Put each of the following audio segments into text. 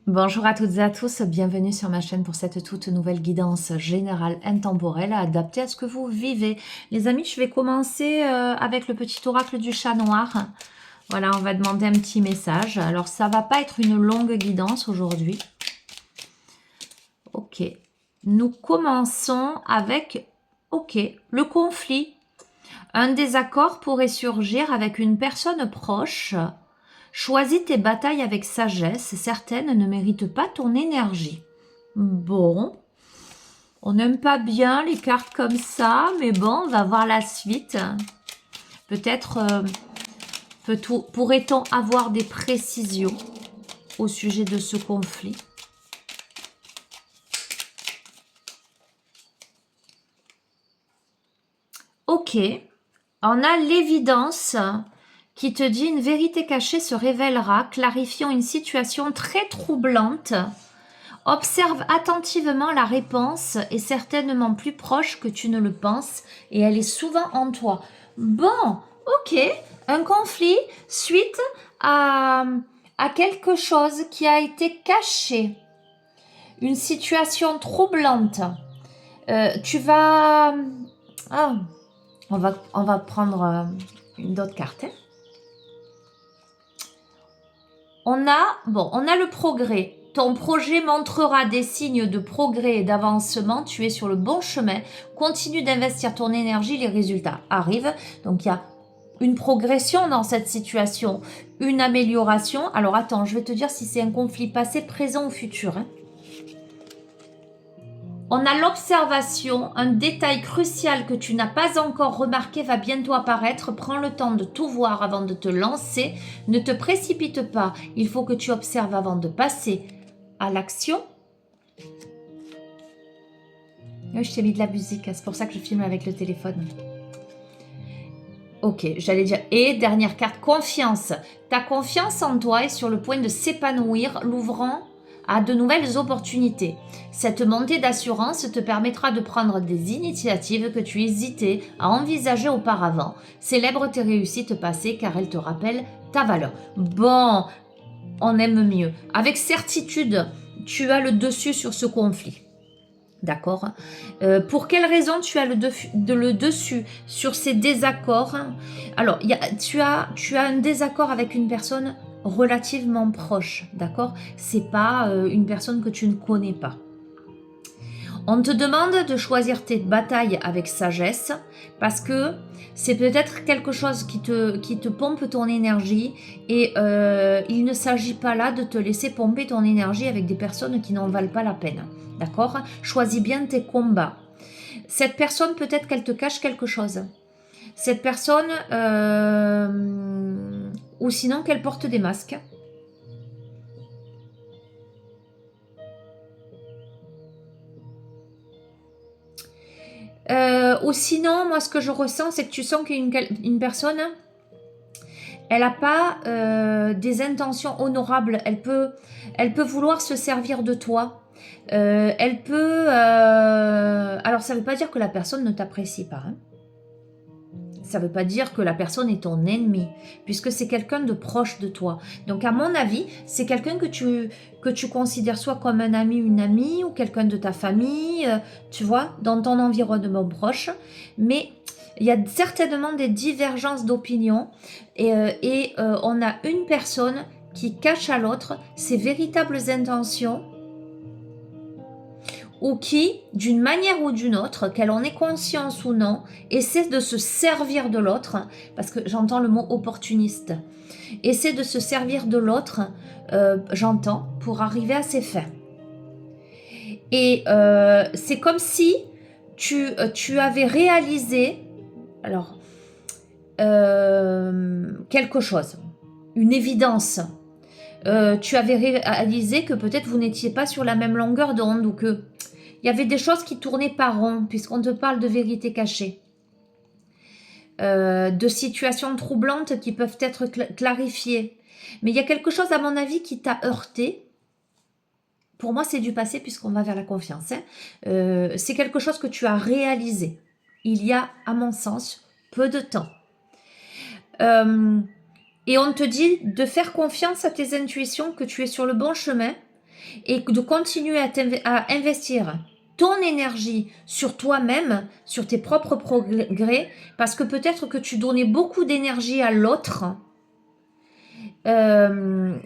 Bonjour à toutes et à tous, bienvenue sur ma chaîne pour cette toute nouvelle guidance générale intemporelle adaptée à ce que vous vivez. Les amis, je vais commencer avec le petit oracle du chat noir. Voilà, on va demander un petit message. Alors, ça va pas être une longue guidance aujourd'hui. Ok. Nous commençons avec, ok, le conflit. Un désaccord pourrait surgir avec une personne proche. Choisis tes batailles avec sagesse, certaines ne méritent pas ton énergie. Bon, on n'aime pas bien les cartes comme ça, mais bon, on va voir la suite. Peut-être pourrait-on avoir des précisions au sujet de ce conflit. Ok, on a l'évidence qui te dit une vérité cachée se révélera, clarifiant une situation très troublante. Observe attentivement la réponse est certainement plus proche que tu ne le penses et elle est souvent en toi. Bon, ok, un conflit suite à quelque chose qui a été caché. Une situation troublante. Tu vas... Ah, on va prendre une autre carte. Hein. On a le progrès. Ton projet montrera des signes de progrès et d'avancement. Tu es sur le bon chemin. Continue d'investir ton énergie. Les résultats arrivent. Donc, il y a une progression dans cette situation, une amélioration. Alors, attends, je vais te dire si c'est un conflit passé, présent ou futur. Hein. On a l'observation, un détail crucial que tu n'as pas encore remarqué va bientôt apparaître. Prends le temps de tout voir avant de te lancer. Ne te précipite pas. Il faut que tu observes avant de passer à l'action. Oui, je t'ai mis de la musique, c'est pour ça que je filme avec le téléphone. Ok, j'allais dire, et dernière carte, confiance. Ta confiance en toi est sur le point de s'épanouir, l'ouvrant à de nouvelles opportunités. Cette montée d'assurance te permettra de prendre des initiatives que tu hésitais à envisager auparavant. Célèbre tes réussites passées car elles te rappellent ta valeur. Bon, on aime mieux. Avec certitude, tu as le dessus sur ce conflit. D'accord. Pour quelle raison tu as le dessus sur ces désaccords? Alors, tu as un désaccord avec une personne relativement proche, d'accord? C'est pas une personne que tu ne connais pas. On te demande de choisir tes batailles avec sagesse parce que c'est peut-être quelque chose qui te pompe ton énergie et il ne s'agit pas là de te laisser pomper ton énergie avec des personnes qui n'en valent pas la peine. D'accord? Choisis bien tes combats. Cette personne, peut-être qu'elle te cache quelque chose. Cette personne, ou sinon qu'elle porte des masques. Ou sinon, moi, ce que je ressens, c'est que tu sens qu'une personne, elle n'a pas des intentions honorables. Elle peut vouloir se servir de toi. Elle peut... alors, ça ne veut pas dire que la personne ne t'apprécie pas. Hein. Ça ne veut pas dire que la personne est ton ennemi, puisque c'est quelqu'un de proche de toi. Donc, à mon avis, c'est quelqu'un que tu considères soit comme un ami, une amie, ou quelqu'un de ta famille, tu vois, dans ton environnement proche. Mais il y a certainement des divergences d'opinion et on a une personne qui cache à l'autre ses véritables intentions ou qui, d'une manière ou d'une autre, qu'elle en ait conscience ou non, essaie de se servir de l'autre, parce que j'entends le mot opportuniste, essaie de se servir de l'autre, j'entends, pour arriver à ses fins. Et c'est comme si tu avais réalisé, alors, quelque chose, une évidence. Tu avais réalisé que peut-être vous n'étiez pas sur la même longueur d'onde ou que il y avait des choses qui tournaient pas rond, puisqu'on te parle de vérité cachée. De situations troublantes qui peuvent être clarifiées. Mais il y a quelque chose, à mon avis, qui t'a heurté. Pour moi, c'est du passé, puisqu'on va vers la confiance. Hein. C'est quelque chose que tu as réalisé. Il y a, à mon sens, peu de temps. Et on te dit de faire confiance à tes intuitions, que tu es sur le bon chemin, et de continuer à investir ton énergie sur toi-même, sur tes propres progrès, parce que peut-être que tu donnais beaucoup d'énergie à l'autre,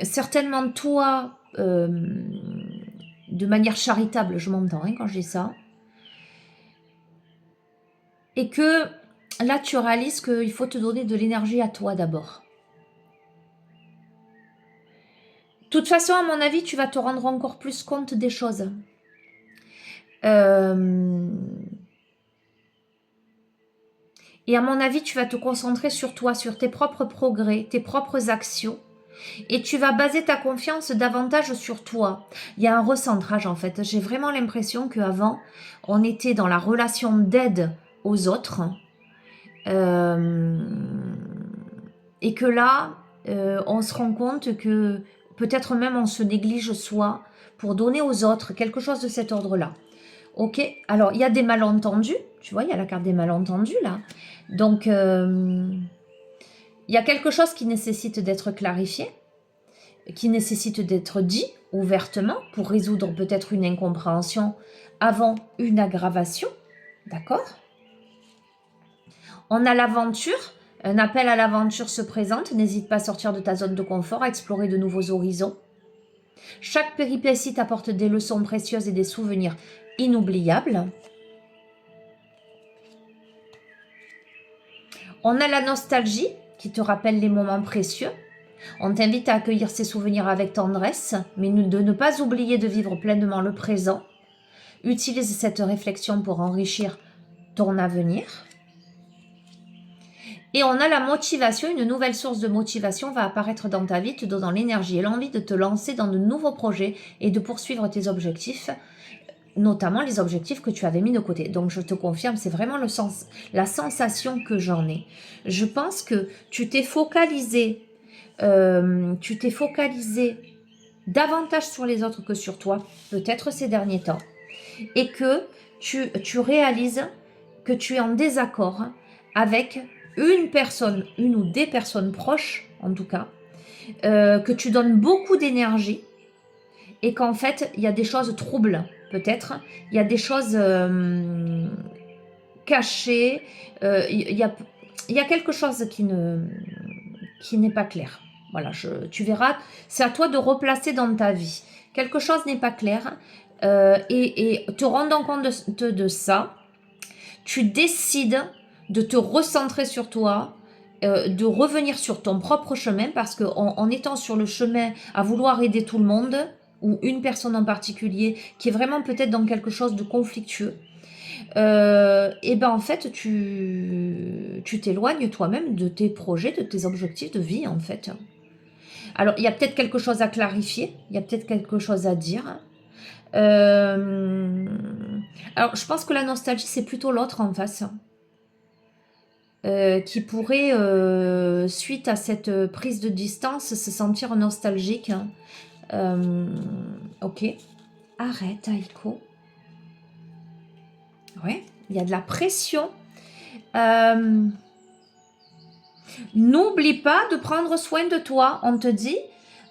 certainement toi, de manière charitable, je m'entends quand je dis ça, et que là tu réalises qu'il faut te donner de l'énergie à toi d'abord. De toute façon, à mon avis, tu vas te rendre encore plus compte des choses. Et à mon avis, tu vas te concentrer sur toi, sur tes propres progrès, tes propres actions. Et tu vas baser ta confiance davantage sur toi. Il y a un recentrage en fait. J'ai vraiment l'impression qu'avant, on était dans la relation d'aide aux autres. Et que là, on se rend compte que peut-être même on se néglige soi pour donner aux autres quelque chose de cet ordre-là. Ok, alors il y a des malentendus, tu vois, il y a la carte des malentendus là. Donc, il y a quelque chose qui nécessite d'être clarifié, qui nécessite d'être dit ouvertement pour résoudre peut-être une incompréhension avant une aggravation, d'accord? On a l'aventure, un appel à l'aventure se présente, n'hésite pas à sortir de ta zone de confort, à explorer de nouveaux horizons. Chaque péripétie t'apporte des leçons précieuses et des souvenirs inoubliables. On a la nostalgie qui te rappelle les moments précieux. On t'invite à accueillir ces souvenirs avec tendresse, mais de ne pas oublier de vivre pleinement le présent. Utilise cette réflexion pour enrichir ton avenir. Et on a la motivation, une nouvelle source de motivation va apparaître dans ta vie, te donnant l'énergie et l'envie de te lancer dans de nouveaux projets et de poursuivre tes objectifs, notamment les objectifs que tu avais mis de côté. Donc je te confirme, c'est vraiment la sensation que j'en ai. Je pense que tu t'es focalisé davantage sur les autres que sur toi, peut-être ces derniers temps, et que tu réalises que tu es en désaccord avec une ou des personnes proches, en tout cas, que tu donnes beaucoup d'énergie et qu'en fait, il y a des choses troubles, peut-être, il y a des choses cachées, il y a quelque chose qui n'est pas clair. Voilà, tu verras, c'est à toi de replacer dans ta vie. Quelque chose n'est pas clair et te rendant compte de ça, tu décides de te recentrer sur toi, de revenir sur ton propre chemin parce qu'en étant sur le chemin à vouloir aider tout le monde ou une personne en particulier qui est vraiment peut-être dans quelque chose de conflictueux, et ben en fait tu t'éloignes toi-même de tes projets, de tes objectifs de vie en fait. Alors il y a peut-être quelque chose à clarifier, il y a peut-être quelque chose à dire. Alors je pense que la nostalgie c'est plutôt l'autre en face. Qui pourrait, suite à cette prise de distance, se sentir nostalgique. Ok. Arrête, Aiko. Ouais, il y a de la pression. N'oublie pas de prendre soin de toi. On te dit,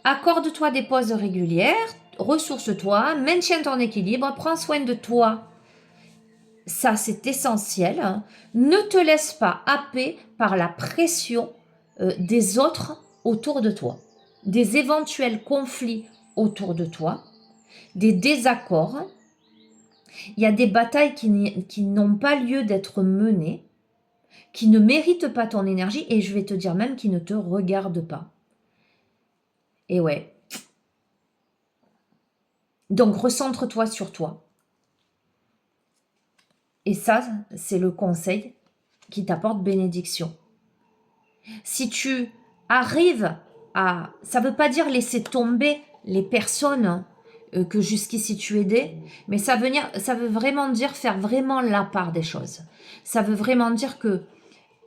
accorde-toi des pauses régulières, ressource-toi, maintiens ton équilibre, prends soin de toi. Ça, c'est essentiel. Ne te laisse pas happer par la pression des autres autour de toi, des éventuels conflits autour de toi, des désaccords. Il y a des batailles qui n'ont pas lieu d'être menées, qui ne méritent pas ton énergie et je vais te dire même qui ne te regardent pas. Et ouais. Donc, recentre-toi sur toi. Et ça, c'est le conseil qui t'apporte bénédiction. Si tu arrives à... Ça ne veut pas dire laisser tomber les personnes que jusqu'ici tu aidais, mais ça veut vraiment dire faire vraiment la part des choses. Ça veut vraiment dire que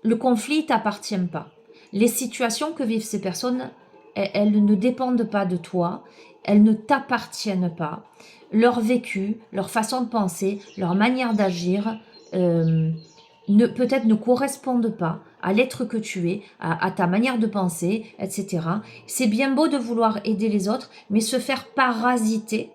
le conflit ne t'appartient pas. Les situations que vivent ces personnes, elles ne dépendent pas de toi, elles ne t'appartiennent pas. Leur vécu, leur façon de penser, leur manière d'agir, peut-être ne correspondent pas à l'être que tu es, à ta manière de penser, etc. C'est bien beau de vouloir aider les autres, mais se faire parasiter,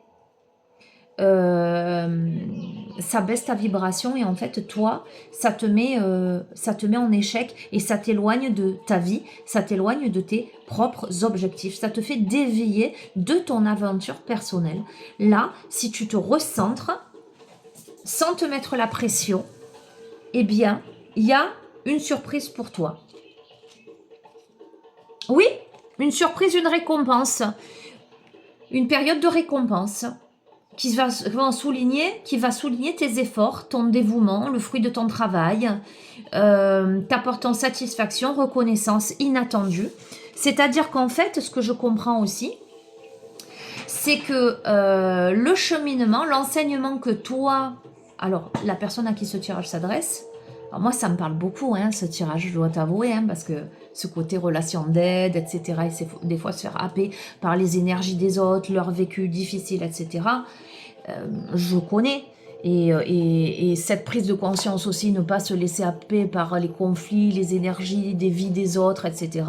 ça baisse ta vibration et en fait toi ça te met en échec et ça t'éloigne de ta vie, ça t'éloigne de tes propres objectifs, ça te fait dévier de ton aventure personnelle. Là, si tu te recentres sans te mettre la pression, eh bien il y a une surprise pour toi. Oui, une surprise, une récompense, une période de récompense qui va souligner tes efforts, ton dévouement, le fruit de ton travail, t'apportant satisfaction, reconnaissance inattendue. C'est-à-dire qu'en fait, ce que je comprends aussi, c'est que le cheminement, l'enseignement que toi, alors la personne à qui ce tirage s'adresse, alors moi ça me parle beaucoup, hein, ce tirage, je dois t'avouer, hein, parce que ce côté relation d'aide, etc., et c'est des fois se faire happer par les énergies des autres, leur vécu difficile, etc., je connais. Et cette prise de conscience aussi, ne pas se laisser happer par les conflits, les énergies des vies des autres, etc.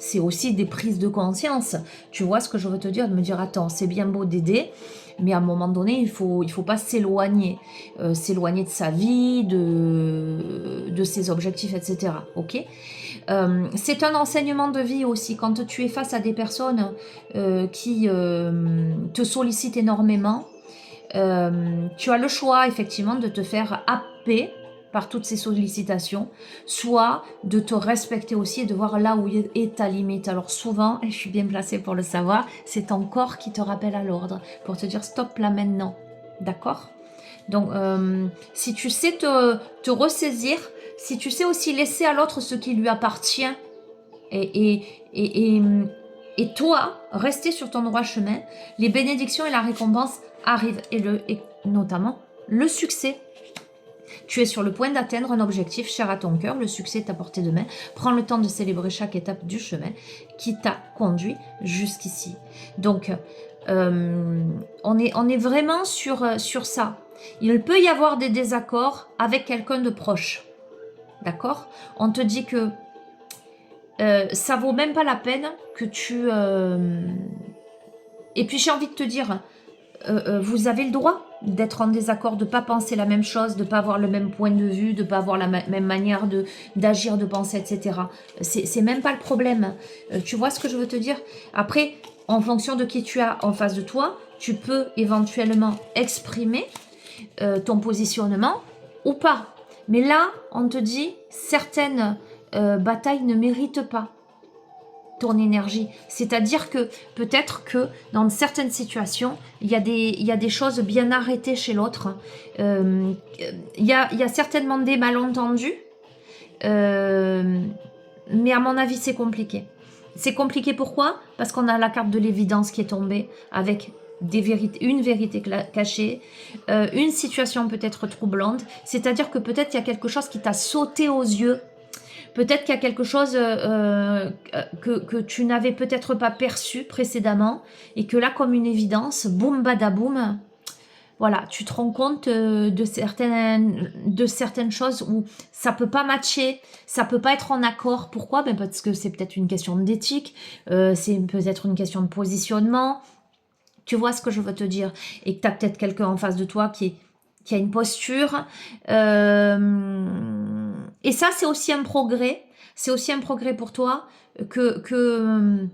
C'est aussi des prises de conscience. Tu vois ce que je veux te dire? De me dire, attends, c'est bien beau d'aider, mais à un moment donné, il faut pas s'éloigner. S'éloigner de sa vie, de ses objectifs, etc. Ok? C'est un enseignement de vie aussi. Quand tu es face à des personnes qui te sollicitent énormément, tu as le choix effectivement de te faire happer par toutes ces sollicitations, soit de te respecter aussi et de voir là où est ta limite. Alors souvent, et je suis bien placée pour le savoir, c'est ton corps qui te rappelle à l'ordre pour te dire stop là maintenant, d'accord? Donc si tu sais te ressaisir, si tu sais aussi laisser à l'autre ce qui lui appartient et toi, rester sur ton droit chemin, les bénédictions et la récompense arrivent, et notamment le succès. Tu es sur le point d'atteindre un objectif cher à ton cœur, le succès est à portée de main. Prends le temps de célébrer chaque étape du chemin qui t'a conduit jusqu'ici. Donc, on est vraiment sur ça. Il peut y avoir des désaccords avec quelqu'un de proche. D'accord? On te dit que ça vaut même pas la peine que tu... Et puis j'ai envie de te dire, vous avez le droit d'être en désaccord, de ne pas penser la même chose, de ne pas avoir le même point de vue, de ne pas avoir la même manière d'agir, de penser, etc. C'est même pas le problème. Tu vois ce que je veux te dire? Après, en fonction de qui tu as en face de toi, tu peux éventuellement exprimer ton positionnement ou pas. Mais là, on te dit, certaines batailles ne méritent pas ton énergie. C'est-à-dire que peut-être que dans certaines situations, il y a des choses bien arrêtées chez l'autre. Il y a certainement des malentendus, mais à mon avis, c'est compliqué. C'est compliqué pourquoi? Parce qu'on a la carte de l'évidence qui est tombée avec une vérité cachée, une situation peut-être troublante. C'est-à-dire que peut-être il y a quelque chose qui t'a sauté aux yeux. Peut-être qu'il y a quelque chose que tu n'avais peut-être pas perçu précédemment et que là, comme une évidence, boum badaboum, voilà, tu te rends compte de certaines choses où ça peut pas matcher, ça peut pas être en accord. Pourquoi? Ben parce que c'est peut-être une question d'éthique, c'est peut-être une question de positionnement. Tu vois ce que je veux te dire? Et que tu as peut-être quelqu'un en face de toi qui a une posture. Et ça, c'est aussi un progrès. C'est aussi un progrès pour toi que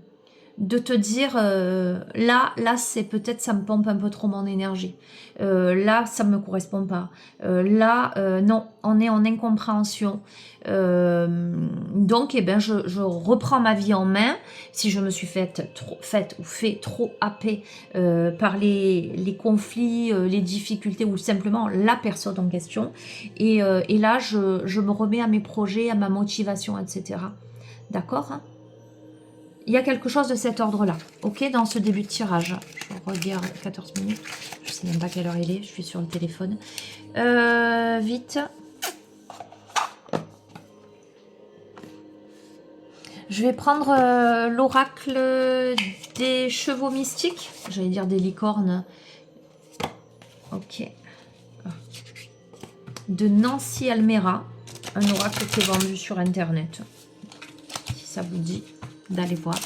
de te dire là c'est peut-être ça me pompe un peu trop mon énergie. Là, ça me correspond pas. Non, on est en incompréhension. Donc, eh ben, je reprends ma vie en main. Si je me suis fait trop happer par les conflits, les difficultés ou simplement la personne en question. Et là, je me remets à mes projets, à ma motivation, etc. D'accord? Il y a quelque chose de cet ordre-là, ok, dans ce début de tirage. Je regarde 14 minutes, je ne sais même pas quelle heure il est, je suis sur le téléphone. Vite. Je vais prendre l'oracle des chevaux mystiques. J'allais dire des licornes. Ok. De Nancy Almera. Un oracle qui est vendu sur Internet. Si ça vous dit d'aller voir.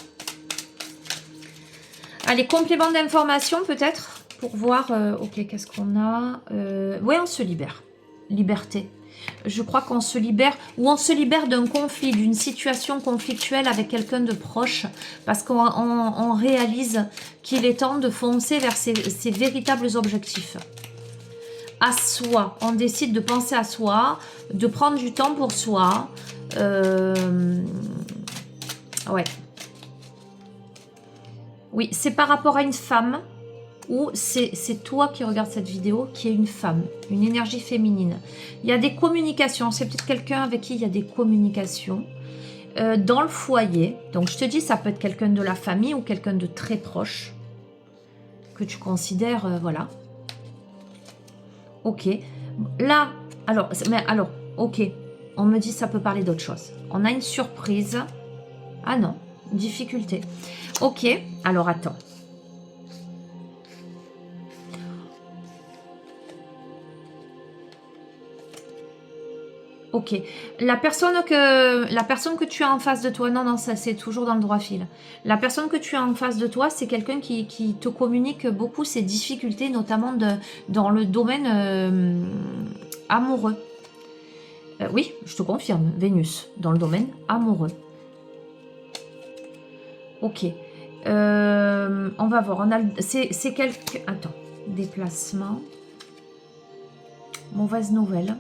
Allez, complément d'information peut-être pour voir. Ok, qu'est-ce qu'on a? Oui, on se libère. Liberté. Je crois qu'on se libère, ou on se libère d'un conflit, d'une situation conflictuelle avec quelqu'un de proche, parce qu'on réalise qu'il est temps de foncer vers ses véritables objectifs. À soi, on décide de penser à soi, de prendre du temps pour soi. Ouais. Oui, c'est par rapport à une femme, ou c'est toi qui regardes cette vidéo, qui est une femme, une énergie féminine. Il y a des communications, c'est peut-être quelqu'un avec qui il y a des communications dans le foyer. Donc je te dis, ça peut être quelqu'un de la famille ou quelqu'un de très proche que tu considères, voilà. Ok. Là, alors, ok. On me dit ça peut parler d'autre chose. On a une surprise. Ah non, difficulté. Ok, alors attends. Ok. La personne que tu as en face de toi, non, ça c'est toujours dans le droit fil. La personne que tu as en face de toi, c'est quelqu'un qui te communique beaucoup ses difficultés, notamment dans le domaine amoureux. Oui, je te confirme, Vénus, dans le domaine amoureux. Ok. On va voir. C'est quelqu'un... Attends. Déplacement. Mauvaise nouvelle.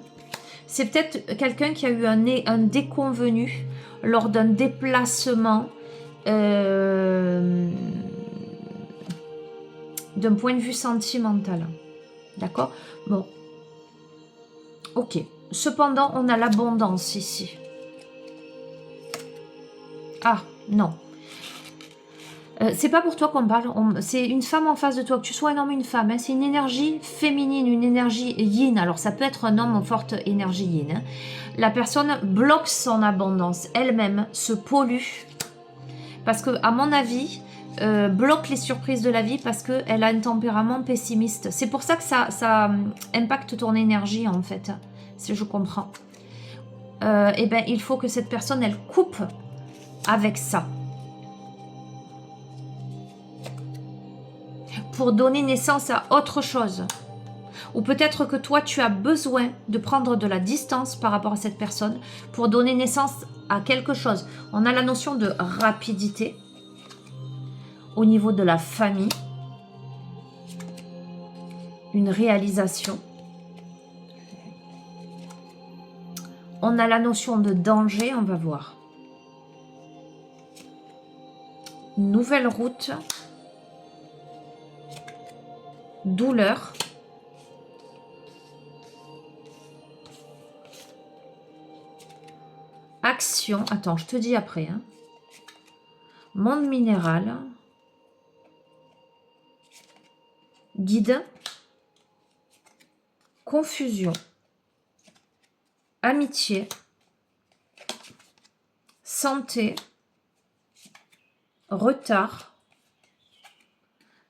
C'est peut-être quelqu'un qui a eu un déconvenu lors d'un déplacement d'un point de vue sentimental. D'accord? Bon. Ok. Cependant, on a l'abondance ici. Ah, non. C'est pas pour toi qu'on parle, c'est une femme en face de toi, que tu sois un homme ou une femme, hein, c'est une énergie féminine, une énergie yin, alors ça peut être un homme en forte énergie yin. Hein. La personne bloque son abondance, elle-même se pollue, parce que à mon avis, bloque les surprises de la vie parce qu'elle a un tempérament pessimiste. C'est pour ça que ça impacte ton énergie en fait, si je comprends. Eh ben, il faut que cette personne, elle coupe avec ça. Pour donner naissance à autre chose. Ou peut-être que toi, tu as besoin de prendre de la distance par rapport à cette personne pour donner naissance à quelque chose. On a la notion de rapidité au niveau de la famille. Une réalisation. On a la notion de danger, on va voir. Nouvelle route. Douleur. Action. Attends, je te dis après. Hein. Monde minéral. Guide. Confusion. Amitié. Santé. Retard.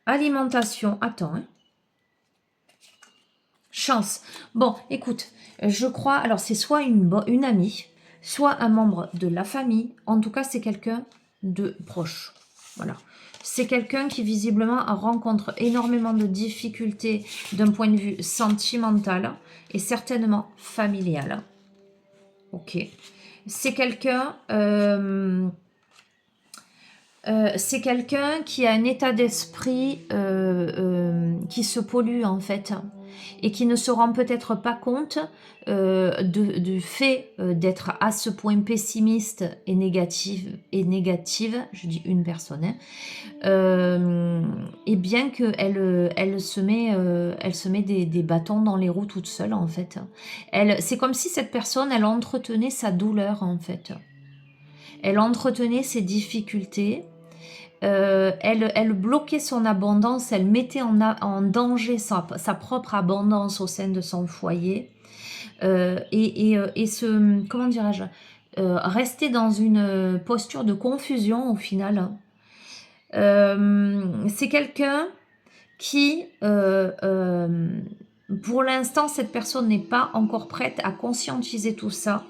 Alimentation. Attends. Hein. Chance. Bon, écoute, je crois... Alors, c'est soit une amie, soit un membre de la famille. En tout cas, c'est quelqu'un de proche. Voilà. C'est quelqu'un qui, visiblement, rencontre énormément de difficultés d'un point de vue sentimental et certainement familial. Ok. C'est quelqu'un... c'est quelqu'un qui a un état d'esprit qui se pollue en fait et qui ne se rend peut-être pas compte du fait d'être à ce point pessimiste et négative, je dis une personne, hein, et bien qu'elle se met des bâtons dans les roues toute seule en fait. C'est comme si cette personne, elle entretenait sa douleur en fait. Elle entretenait ses difficultés. Elle bloquait son abondance, elle mettait en danger sa propre abondance au sein de son foyer comment dirais-je, rester dans une posture de confusion au final. C'est quelqu'un qui, pour l'instant, cette personne n'est pas encore prête à conscientiser tout ça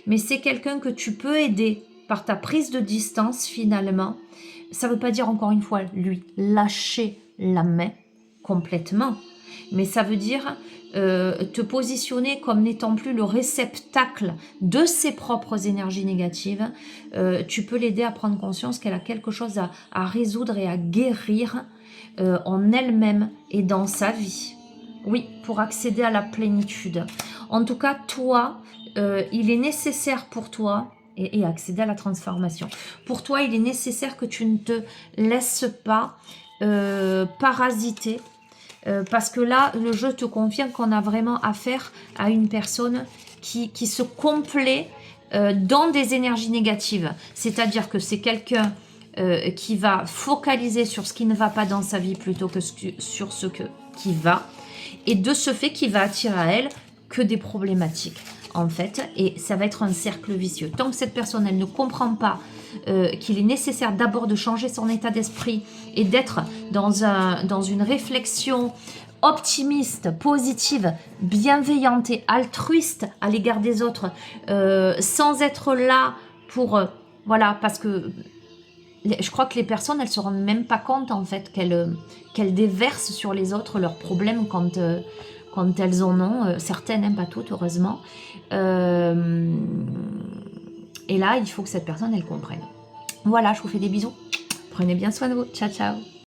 mais c'est quelqu'un que tu peux aider par ta prise de distance finalement. Ça ne veut pas dire, encore une fois, lui lâcher la main complètement, mais ça veut dire te positionner comme n'étant plus le réceptacle de ses propres énergies négatives. Tu peux l'aider à prendre conscience qu'elle a quelque chose à résoudre et à guérir en elle-même et dans sa vie. Oui, pour accéder à la plénitude. En tout cas, toi, il est nécessaire pour toi, et accéder à la transformation. Pour toi, il est nécessaire que tu ne te laisses pas parasiter. Parce que là, le jeu te confirme qu'on a vraiment affaire à une personne qui se complaît dans des énergies négatives. C'est-à-dire que c'est quelqu'un qui va focaliser sur ce qui ne va pas dans sa vie plutôt que sur ce qui va. Et de ce fait, qui va attirer à elle que des problématiques, en fait. Et ça va être un cercle vicieux. Tant que cette personne, elle ne comprend pas qu'il est nécessaire d'abord de changer son état d'esprit et d'être dans une réflexion optimiste, positive, bienveillante et altruiste à l'égard des autres, sans être là pour... voilà, parce que je crois que les personnes, elles se rendent même pas compte en fait qu'elles déversent sur les autres leurs problèmes quand elles en ont. Certaines, hein, pas toutes, heureusement. Et là, il faut que cette personne, elle comprenne. Voilà, je vous fais des bisous. Prenez bien soin de vous. Ciao, ciao.